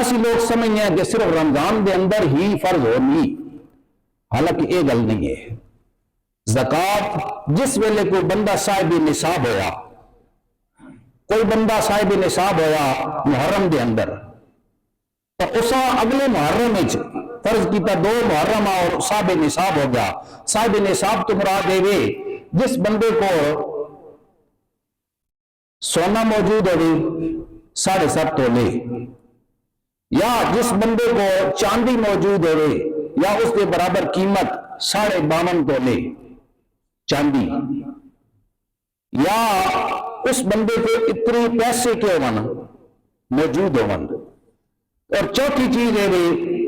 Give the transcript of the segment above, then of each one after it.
اسی لوگ سمجھتے ہیں کہ صرف رمضان دے اندر ہی فرض ہونی، حالانکہ یہ گل نہیں ہے۔ زکوٰۃ جس ویلے کوئی بندہ صاحب نصاب ہویا، کوئی بندہ صاحب نصاب ہویا محرم دے اندر، تو اسا اگلے محرم وچ فرض کیتا 2 محرم اور صاحب نصاب ہو گیا۔ صاحب نصاب تو مراد ہے جس بندے کو سونا موجود ہوئے 7.5 تولے، یا جس بندے کو چاندی موجود ہوئے یا اس کے برابر قیمت 52.5 تولے چاندی، یا اس بندے کو اتنے پیسے کے موجود ہون، اور چوتھی چیز ہے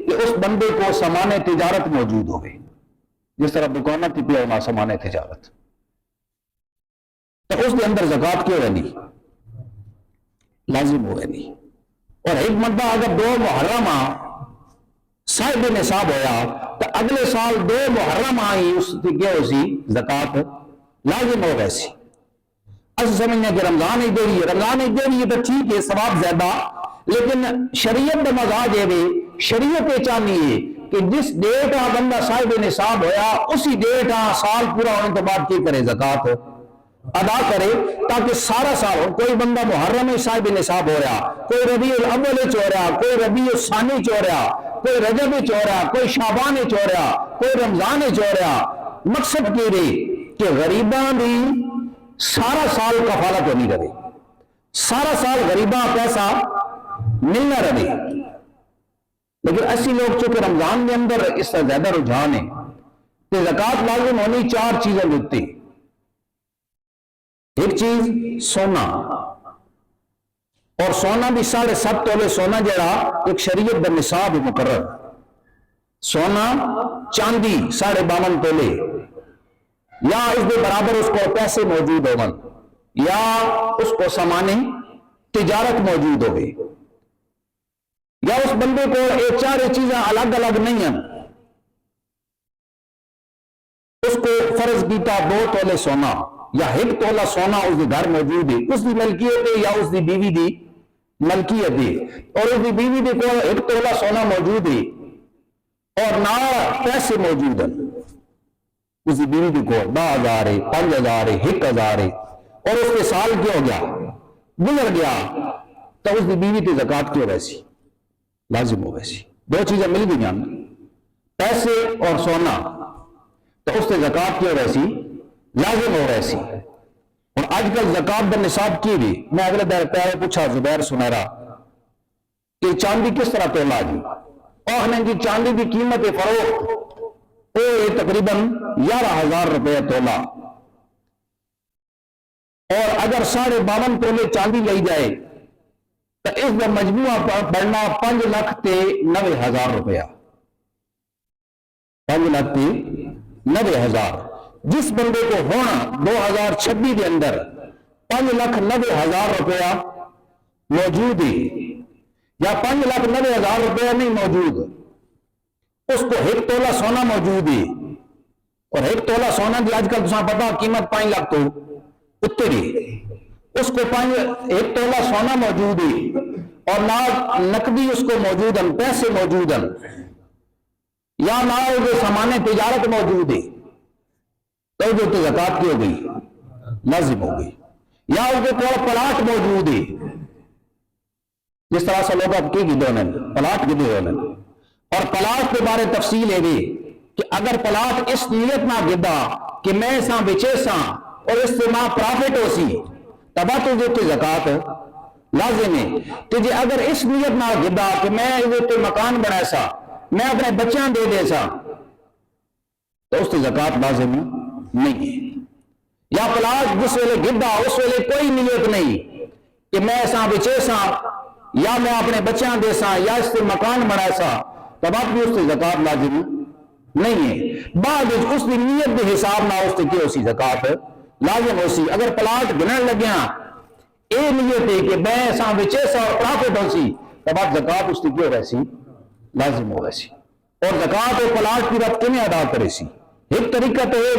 کہ اس بندے کو سامان تجارت موجود ہوئے، جس طرح دکانہ کی پہ ہونا سامان تجارت، تو اس کے اندر زکوٰۃ کیوں رہنی لازم ہو رہنی۔ اور ایک بندہ اگر 2 محرم صاحب نصاب ہویا تو اگلے سال 2 محرم آئی اس کی کیا ہو سی زکوٰۃ لازم ہو گئی سی۔ اس سمجھنے کہ رمضان ہی دے رہی ہے، رمضان ہی دے رہی ہے تو ٹھیک ہے، ثواب زیادہ، لیکن شریعت کا مزاج ہے، شریعت یہ چاہتی ہے کہ جس ڈیٹ بندہ صاحب نصاب ہویا اسی ڈیٹ سال پورا ہونے کے بعد کی کرے زکوٰۃ ادا کرے، تاکہ سارا سال ہو۔ کوئی بندہ محرم صاحب نصاب ہو رہا، کوئی ربیع الاول ہو رہا، کوئی ربیع الثانی ہو رہا، کوئی رجب ہو رہا، کوئی شعبان ہو رہا، کوئی رمضان ہو رہا، مقصد کی رہی کہ غریباں بھی سارا سال کفالت ہونی رہے، سارا سال غریباں پیسہ ملنا رہے۔ لیکن اسی لوگ چونکہ رمضان کے اندر اس سے زیادہ رجحان ہے کہ زکوٰۃ لازم ہونی 4 چیزیں دیتی۔ ایک چیز سونا، اور سونا بھی 7.5 تولے سونا جڑا ایک شریعت دا نصاب مقرر، سونا چاندی 52.5 تولے، یا اس کے برابر اس کو پیسے موجود ہو، یا اس کو سامان تجارت موجود ہوئے، یا اس بندے کو یہ 4 چیزیں الگ الگ نہیں ہیں، اس کو فرض کیتا 2 تولے سونا یا 1 تولا سونا اس کے گھر موجود ہے، اس کی ملکیت ہے یا اس کی بیوی دی ملکیت ہے، اور اس کی بیوی دی کو 1 تولا سونا موجود ہے اور نہ پیسے موجود ہیں، اس کی بیوی دی کو 10,000 ہے، 5,000 ہے، 1,000 ہے، اور اس کے سال کیا ہو گیا گزر گیا، تو اس کی بیوی تے زکوٰۃ کیوں ویسی لازم ہو ویسی؟ 2 چیزیں مل گئی، پیسے اور سونا، تو اس سے زکوٰۃ کیوں ویسی لازم ہو رہی سی۔ اور آج کل زکوٰۃ دا نصاب کی بھی، میں اگلے دیر پہلے پوچھا زبیر سنیرا کہ چاندی کس طرح تولا جی، اور ہمیں جی چاندی کی قیمت فروخت وہ تقریباً 11,000 روپے تولا، اور اگر 52.5 تولے چاندی لی جائے تو اس کا مجموعہ بڑھنا 5,90,000 روپیہ، 5,90,000۔ جس بندے کو ہونا 2026 کے اندر 5,90,000 روپیہ موجود ہے، یا 5,90,000 روپیہ نہیں موجود، اس کو 1 تولا سونا موجود ہے، اور 1 تولا سونا کی آج کل تمہیں پتا قیمت 5 لاکھ تو اتری، اس کو 1 تولا سونا موجود ہے، اور نہ نقدی اس کو موجود ہیں، پیسے موجود ہیں، یا نہ وہ سامان تجارت موجود ہے، تو جو تو زکوٰۃ کی ہو گئی لازم ہو گئی، یا اس کے کوئی پلاٹ موجود ہے، جس طرح سے لوگ اب کی گدے پلاٹ گدے ہونے، اور پلاٹ کے بارے تفصیل ہے بھی کہ اگر پلاٹ اس نیت نہ گدا کہ میں ساں بچے ساں اور اس سے ماں پرافٹ ہو سی، تبا تو جو تو زکوٰۃ لازم ہے۔ کہ جی اگر اس نیت نہ گدا کہ میں یہ مکان بنائے سا، میں اپنے بچیاں دے دے سا، تو اس سے زکوٰۃ لازم نہیں ہے۔ یا پلاٹ جس ویلے گدا اس ویلے کوئی نیت نہیں کہ میں ایسا بچے سا یا میں اپنے بچیاں دے سا یا اس سے مکان بنائے سا، تب آپ بھی اس سے زکوٰۃ لازم نہیں ہے۔ بعد اس کی نیت کے حساب نہ اس سے کیا اسی زکوٰۃ لازم ہو سی۔ اگر پلاٹ گنن لگیا اے نیت ہے کہ میں ایسا بچے سا اور پرافٹ ہو سی، تب آپ زکوٰۃ اس کی کیوں ویسی لازم ہو ویسی۔ اور زکوٰۃ اور پلاٹ کی رات کیوں ادا کرے سی؟ ایک طریقہ تو یہ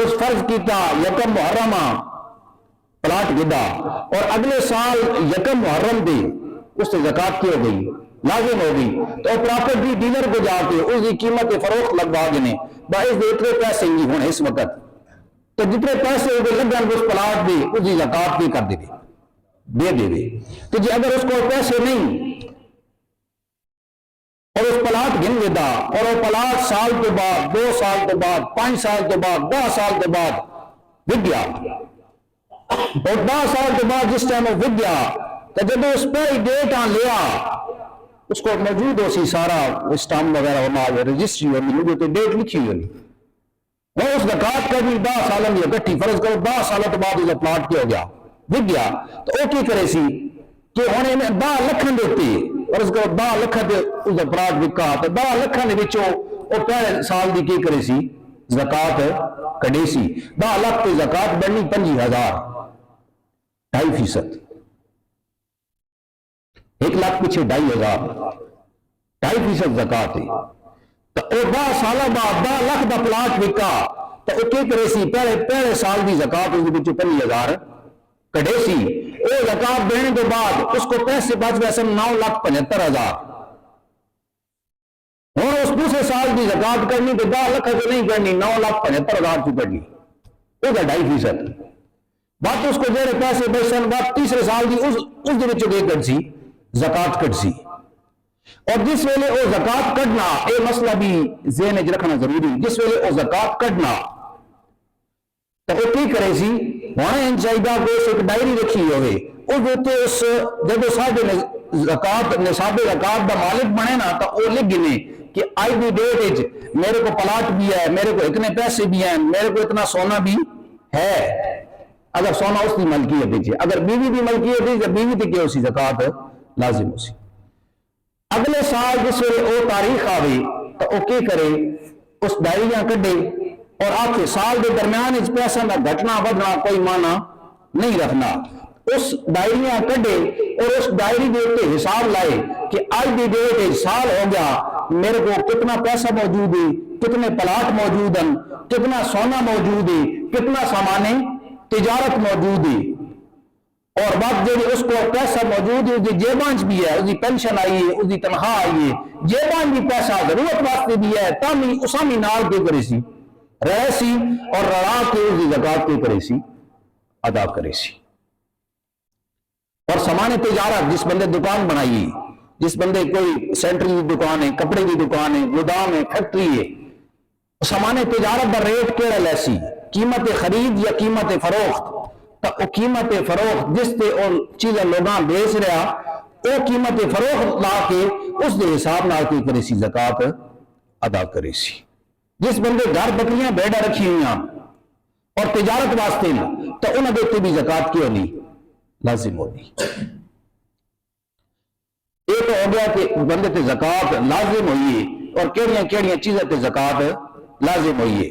اس فرض کیتا یکم محرم پلاٹ گدا اور اگلے سال یکم محرم دے اس سے زکات کی ہو گئی، لازم ہو گئی، تو پراپرٹی ڈیلر کو جا کے اس کی قیمت فروخت لگوا دینے باعث دے اتنے پیسے ہی ہونے اس وقت، تو جتنے پیسے ہوگے لگن اس پلاٹ دی اس کی زکات کی کر دے دے تو جی اگر اس کو پیسے نہیں اور اس پلاٹ گن لیتا اور وہ پلاٹ سال کے بعد 2 سال کے بعد 5 سال کے بعد 10 سال کے بعد بک گیا، اور 10 سال کے بعد جس ٹائم وہ بک گیا تو جب اس پہ ڈیٹ آن لیا اس کو موجود ہو سی سارا اسٹامپ وغیرہ ہونا رجسٹری ہونی تو ڈیٹ لکھی ہوئی وہ اس زکات کا بھی 10 سالوں کی اکٹھی فرض کرو 10 سالوں کے بعد اس پلاٹ کیا ہو گیا بک گیا تو وہ کی کرے سی کہ ہونے میں 10 لکھ دیتی فرض کرو 10 لکھ دے اس پلاٹ بکا تو 10 لکھ دے وچوں وہ پہلے سال دی کی کرے سی زکات کڈے سی 10 لاکھ تے زکات بننی 25,000 2.5%، 1 لاکھ پیچھے 2.5,000 2.5% زکات ہے تو وہ 10 سالہ بعد 10 لاکھ دا پلاٹ بکا تو وہ کی کرے سی پہلے سال دی زکات اس وچوں 25,000 کڈے سی، وہ زکات دینے کے بعد اس کو پیسے بچ گئے سن 9,75,000 اور اس دوسرے سال کی زکات کرنی تو 10 لاکھ تو نہیں کرنی 9,75,000 کی کرنی وہ 2.5%، بات اس کو جڑے پیسے بچن بات تیسرے سال کی اس دے وچوں کٹ سی زکات کٹ سی، اور جس ویلے وہ زکات کٹنا یہ مسئلہ بھی ذہن وچ رکھنا ضروری، جس ویلے وہ زکات کٹنا تو وہ کی کرے سی ہونا چاہیے کہ اس ایک ڈائری رکھی ہوئے اس جب صاحب زکات نصاب زکات دا مالک بنے نا تو وہ لکھ گنے کہ آج دی ڈیٹ میرے کو پلاٹ بھی ہے، میرے کو اتنے پیسے بھی ہیں، میرے کو اتنا سونا بھی ہے، اگر سونا اس کی ملکیت ہے، اگر بیوی بھی ملکیت ہے تو بیوی تے کیا اسی زکات لازم ہو سی۔ اگلے سال جس ویلے وہ تاریخ آوے تو وہ کی کرے اس ڈائریاں کڈے اور آخر سال کے درمیان اس پیسہ کا گھٹنا بدنا کوئی معنی نہیں رکھنا، اس ڈائریاں کڈے اور اس ڈائری کے حساب لائے کہ آج دی ڈیٹ سال ہو گیا میرے کو کتنا پیسہ موجود ہے، کتنے پلاٹ موجود ہیں، کتنا سونا موجود ہے، کتنا سامان تجارت موجود ہے، اور بات جی اس کو پیسہ موجود ہے اس کی جیبانچ بھی ہے، اس کی پینشن آئی ہے، اس کی تنخواہ آئی ہے، جیبانچ بھی پیسہ ضرورت واسطے بھی ہے تامی اسامی نال کے کرے سی رہ سی اور رڑا کے اس کی زکات کے کرے سی ادا کرے سی۔ اور سامان تجارت جس بندے دکان بنائی ہے، جس بندے کوئی سینٹر کی دکان ہے، کپڑے کی دکان ہے، گودام ہے، فیکٹری ہے، سامان تجارت دا ریٹ کیڑا لیسی قیمت خرید یا قیمت فروخت تو وہ قیمت فروخت جس تے اور چیزیں لوگاں بیچ رہا وہ قیمت فروخت لا کے اس دے حساب نال کی کرے سی زکات ادا کرے سی۔ جس بندے گھر بکریاں بھیڑا رکھی ہوئی اور تجارت واسطے تو انہوں نے بھی زکات کی ہونی لازم ہونی۔ یہ تو ہو گیا کہ بندے تے زکات لازم ہوئی ہے اور کیڑیاں چیزیں تے زکات لازم ہوئی ہے۔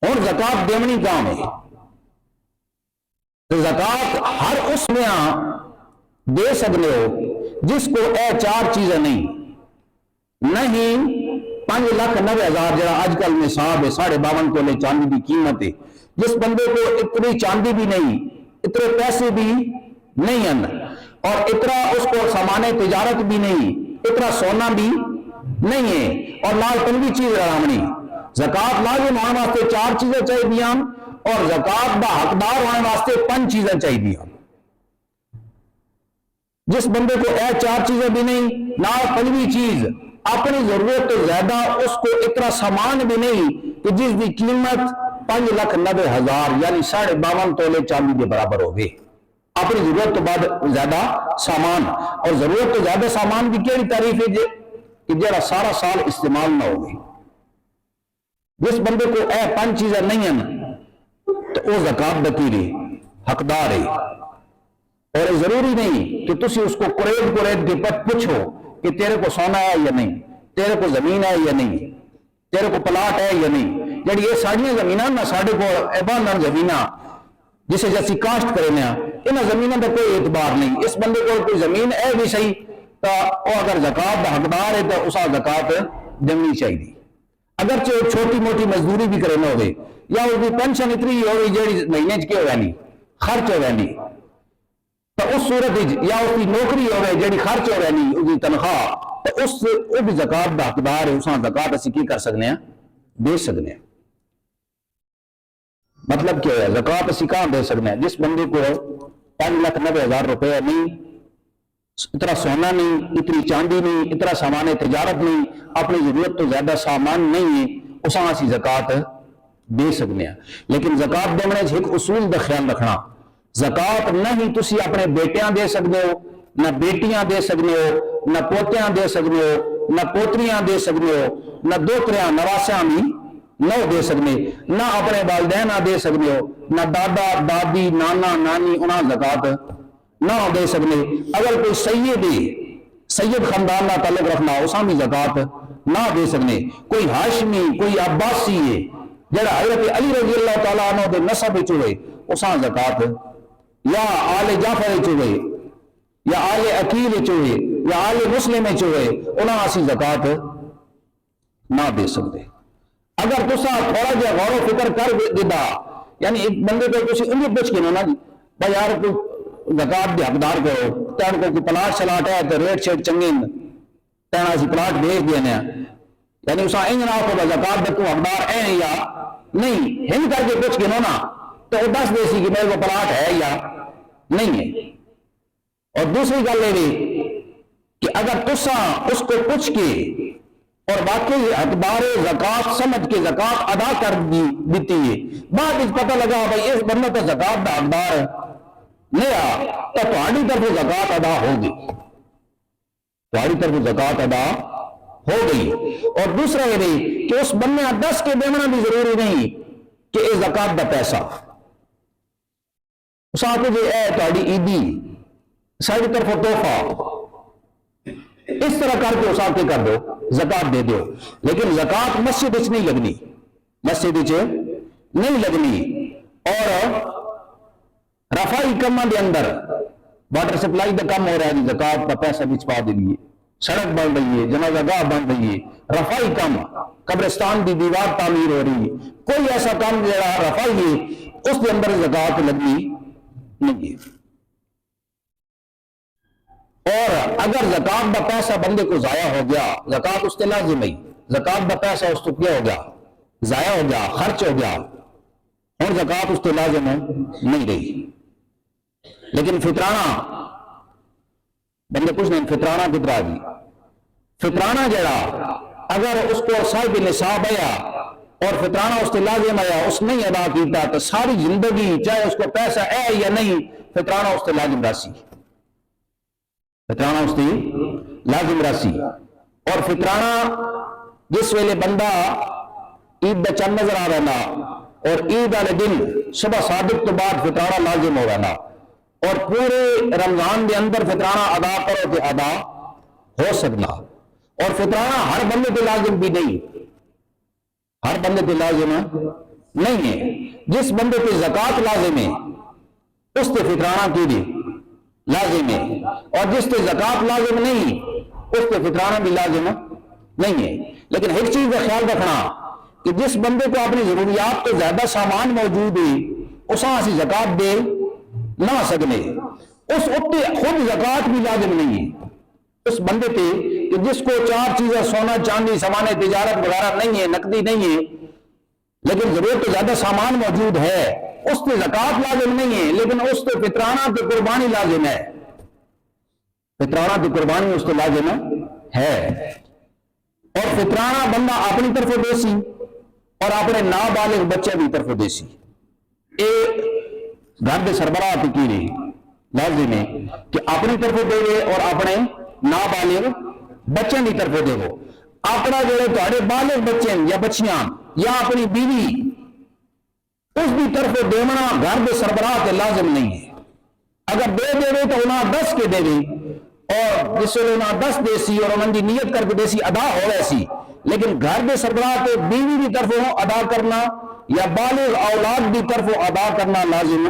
اور زکات دیونی کام ہے، زکات ہر اس میں دے سکتے ہو جس کو اے 4 چیزیں نہیں 5,90,000 جڑا آج کل نصاب ہے 52.5 تولے چاندی کی قیمت ہے، جس بندے کو اتنی چاندی بھی نہیں، اتنے پیسے بھی نہیں ہیں اور اتنا اس کو سامان تجارت بھی نہیں، اتنا سونا بھی نہیں ہے اور لال پنوی چیز رامنی زکات لازم ہونے واسطے 4 چیزیں چاہیے اور زکات دا حقدار ہونے واسطے 5 چیزیں چاہیے۔ جس بندے کو اے 4 چیزیں بھی نہیں لال پنوی چیز اپنی ضرورت تو زیادہ اس کو اتنا سامان بھی نہیں کہ جس کی قیمت 5,90,000 یعنی 52.5 تولے چاندی کے برابر ہوگی، اپنی ضرورت تو بعد زیادہ سامان، اور ضرورت تو زیادہ سامان کی کیڑی تعریف ہے کہ جڑا سارا سال استعمال نہ ہوگی۔ جس بندے کو اے 5 چیزیں نہیں ہیں تو وہ زکات بکیری حقدار ہے، اور ضروری نہیں کہ تسی اس کو قریب کے پوچھو کہ تیرے کو سونا ہے یا نہیں، تیرے کو زمین ہے یا نہیں، تیرے کو پلاٹ ہے یا نہیں، جڑی یہ ساڑیاں زمیناں نہ ساڑے کو ایباندن زمیناں جسے جیسی کاشت کرنے ہیں انہاں زمیناں دا کوئی اعتبار نہیں، اس بندے کو کوئی زمین ہے بھی صحیح تو وہ اگر زکات دا حقدار ہے تو اسا زکات دینی چاہیے، اگرچہ وہ چھوٹی موٹی مزدوری بھی کرنا ہوئے یا اس کی پینشن اتنی ہوئی جیڑی مہینے چ کے ہوئے نہیں خرچ ہوئے نہیں تو اس صورت یا اس کی نوکری ہوئے جڑی خرچ ہو رہی اس کی تنخواہ تو اس بھی زکات دا حقدار ہے، اس زکات اسی کی کر سکنے ہیں، دے سکنے ہیں۔ مطلب کیا ہے، زکات اسی کہاں دے سکنے ہیں؟ جس بندے کو 5,90,000 روپے نہیں، اتنا سونا نہیں، اتنی چاندی نہیں، اتنا سامان تجارت نہیں، اپنی ضرورت تو زیادہ سامان نہیں ہے، اس اسی زکات دے سکنے ہیں۔ لیکن زکات دینے ایک اصول دا خیال رکھنا، زکات نہ ہی تسی اپنے بیٹیاں دے سکتے ہو، نہ بیٹیاں دے سکتے ہو، نہ پوتیاں دے سکتے ہو، نہ پوتریاں دے سکتے ہو، نہ دوتریاں نواسیاں بھی نہ دے سکتے، نہ اپنے والدین دے سکتے ہو، نہ دادا دادی نانا نانی انہاں زکات نہ دے سکتے۔ اگر کوئی سید خاندان کا تعلق رکھنا اساں بھی زکات نہ دے سکتے۔ کوئی ہاشمی کوئی عباسی ہے جڑا حضرت علی رضی اللہ تعالیٰ عنہ دے نسب وچ ہوئے اساں زکات یا آل جعفر وچ ہوئے یا آل عقیل وچ ہوئے یا آل مسلم وچ ہوئے انہاں اسی زکات نہ دے سکتے۔ اگر تسا تھوڑا جہا غور و فکر کر دیتا، یعنی ایک بندے کو تسی انہیں پوچھ کے نا جی بھائی یار کوئی زکات دے حقدار کرو، تین کو کوئی پلاٹ شلاٹ ہے تو ریٹ شیٹ چنگے تین اسی پلاٹ بھیج دینے ہیں، یعنی اسا انج نہ آخو زکات دے کو حقدار ہے یا نہیں، ہن کر کے پوچھ کے نا تو وہ دس دے سی کہ میرے کو پلاٹ ہے یا نہیں ہے۔ اور دوسری گل یہ کہ اگر تسا اس کو پوچھ کے اور واقعی حقدار زکات سمجھ کے زکات ادا کر دیتی ہے، بعد اس پتہ لگا بھائی اس بندہ تو زکات دا حقدار نہیں آ تو تہاڈی طرف زکات ادا ہوگی، تہاڈی طرف زکات ادا ہو گئی۔ اور دوسرا یہ کہ اس بندے دس کے دینا بھی ضروری نہیں کہ یہ زکات دا پیسہ اس آتے جی اے تہاڈی عیدی ساری طرف تحفہ اس طرح کر کے اس آتے کر دو زکات دے دو، لیکن زکات مسجد وچ نہیں لگنی، مسجد وچ نہیں لگنی۔ اور رفائی کماں دے اندر واٹر سپلائی دا کم ہو رہا ہے جی زکات کا پیسہ وچ پا دیئے، سڑک بن رہی ہے، جنازہ گاہ بن رہی ہے، رفائی کم، قبرستان دی دیوار تعمیر ہو رہی ہے، کوئی ایسا کام جڑا رفائی ہے اس کے اندر زکات لگنی نہیں ہے۔ اور اگر زکات دا پیسہ بندے کو ضائع ہو گیا، زکات اس کے لازم نہیں، زکات دا پیسہ اس کو کیا ہو گیا، ضائع ہو گیا، خرچ ہو گیا، اور زکات اس کے لازم نہیں رہی۔ لیکن فطرانہ بندے کچھ نہیں، فطرانہ کترا جی، فطرانہ جڑا اگر اس کو صاحب نصاب آیا اور فطرانہ اس کے لازم آیا اس نہیں ادا کیتا تو ساری زندگی چاہے اس کو پیسہ ہے یا نہیں فطرانہ اس کے لازم راسی، فطرانہ اس کی لازم راسی۔ اور فطرانہ جس ویلے بندہ عید دا چند نظر آ رہنا اور عید والے دن صبح صادق تو بعد فطرانہ لازم ہو رہنا اور پورے رمضان دے اندر فطرانہ ادا کرو تو ادا ہو سکنا۔ اور فطرانہ ہر بندے پہ لازم بھی نہیں، ہر بندے پہ لازم نہیں ہے۔ جس بندے پہ زکات لازم ہے اس پہ فطرانہ کی بھی لازم ہے، اور جس پہ زکات لازم نہیں اس پہ فطرانہ بھی لازم نہیں ہے۔ لیکن ایک چیز کا خیال رکھنا کہ جس بندے کو اپنی ضروریات تو زیادہ سامان موجود ہے اساں اسی زکات دے نہ سکنے، اس اتنے خود زکات بھی لازم نہیں ہے اس بندے پہ کہ جس کو چار چیزیں سونا چاندی سامان تجارت وغیرہ نہیں ہے، نقدی نہیں ہے، لیکن ضرورت تو زیادہ سامان موجود ہے، اس پہ زکات لازم نہیں ہے لیکن اس پہ فطرانہ کی قربانی لازم ہے، فطرانہ کی قربانی اس کو لازم ہے۔ اور فطرانہ بندہ اپنی طرف دے سی اور اپنے نابالغ بچے کی طرف دے سی، ایک گھر کے سربراہ کی رہی لازم ہے کہ اپنی طرف دے اور اپنے نابالغ بچوں کی طرف دے، اپنا جو تھوڑے بالغ بچے یا بچیاں یا اپنی بیوی اس کی طرف دینا گھر کے سربراہ کے لازم نہیں ہے۔ اگر دے دے تو انہیں 10 کے دے اور جس سے انہیں 10 دے سی اور انہوں کی نیت کر کے دے سی ادا ہو رہے سی، لیکن گھر کے سربراہ کے بیوی کی طرف ادا کرنا یا بالغ اولاد کی طرف ادا کرنا لازم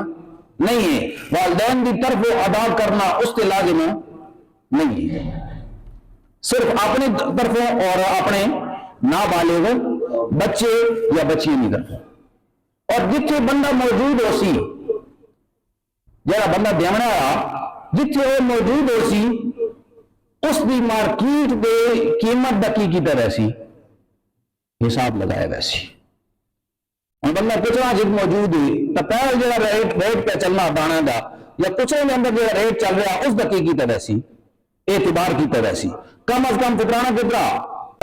نہیں ہے، والدین کی طرف ادا کرنا اس کے لازم نہیں ہے، صرف اپنی طرفوں اور اپنے نابالغ بچے یا بچیاں کی طرف۔ اور جتنے بندہ موجود ہو سی جہاں بندہ دیونا جتھے وہ موجود ہو سی اس دی مارکیٹ دے قیمت دا کی کیتا ویسی حساب لگایا ویسی ہوں بندہ کچرا جب موجود ہوئی تو پہلے جا ریٹ پہ چلنا دانا دا یا کچرے کے اندر جو ریٹ چل رہا اس کا کی کیتا ویسی اعتبار کیتا ویسی کم از کم فطرانہ کتنا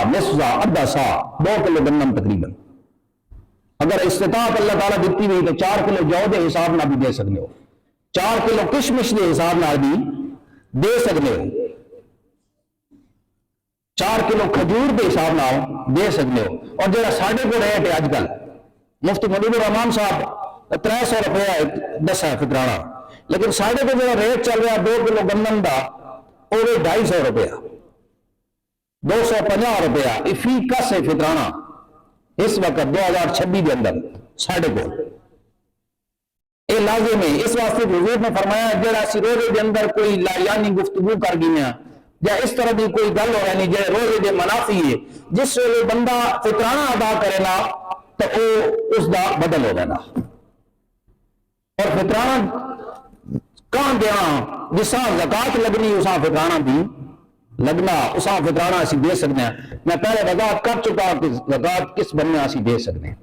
نصفہ ادھا سا 2 کلو گندم تقریباً اگر استطاعت اللہ تعالیٰ دیتی ہوئی تو 4 کلو جو دے حساب نہ بھی دے سکتے ہو 4 کلو کشمش دے حساب نہ بھی دے سکتے ہو 4 کلو کھجور دے حساب نہ دے سکتے ہو اور جڑا ساڑھے کو ریٹ ہے آج کل مفتی مجیب الرحمان صاحب 300 روپیہ 10 ہے فطرانہ لیکن ساڑھے کو جڑا ریٹ چل رہا 2 کلو گندم دا وہ 250 روپیہ 250 روپیہ فی کس ہے فطرانہ اس وقت 2026 کے اندر ساڑھے کو یہ لازم ہے اس واسطے حضور نے فرمایا جڑا سی روزے کے اندر کوئی لاریانی گفتگو کر گیا یا اس طرح کی کوئی گل ہو رہی جڑے روزے کے منافی ہے جس ویلے بندہ فطرانہ ادا کرے نا تو وہ اس دا بدل ہو جانا اور فطرانہ کہاں دیا جسا زکات لگنی اساں فطرانہ بھی لگنا اساں فطرانہ اسی دے سکتے ہیں میں پہلے وضاحت کر چکا کہ زکات کس بننے اسی دے سکتے ہیں